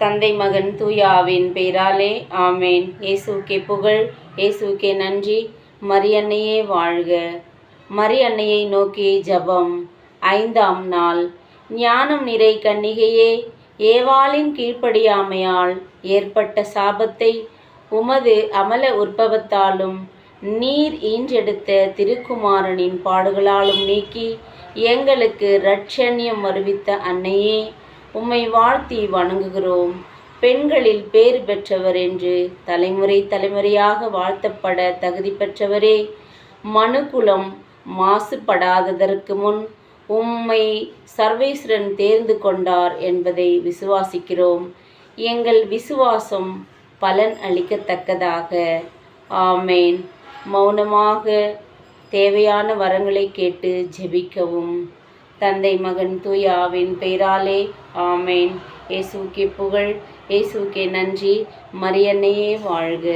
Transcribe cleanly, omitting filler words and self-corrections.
தந்தை மகன் தூயாவின் பெயராலே ஆமேன். இயேசுக்கே புகழ், இயேசுக்கே நன்றி. மரியன்னையே வாழ்க. மரியன்னையை நோக்கி ஜெபம். 5ஆம் நாள். ஞானம் நிறை கன்னிகையே, ஏவாளின் கீழ்ப்படியாமையால் ஏற்பட்ட சாபத்தை உமது அமல உற்பவத்தாலும் நீர் ஈன்றெடுத்த திருக்குமாரனின் பாடுகளாலும் நீக்கி எங்களுக்கு இரட்சண்யம் வருவித்த அன்னையே, உம்மை வாழ்த்தி வணங்குகிறோம். பெண்களில் பேறு பெற்றவர் என்று தலைமுறை தலைமுறையாக வாழ்த்தப்பட தகுதி பெற்றவரே, மனுக்குலம் மாசுபடாததற்கு முன் உம்மை சர்வேஸ்வரன் தேர்ந்து கொண்டார் என்பதை விசுவாசிக்கிறோம். எங்கள் விசுவாசம் பலன் அளிக்கத்தக்கதாக. ஆமேன். மௌனமாக தேவையான வரங்களை கேட்டு ஜெபிக்கவும். தந்தை மகன் தூயாவின் பெயராலே ஆமேன். இயேசுக்கே புகழ், இயேசுக்கே நன்றி. மரியன்னையே வாழ்க.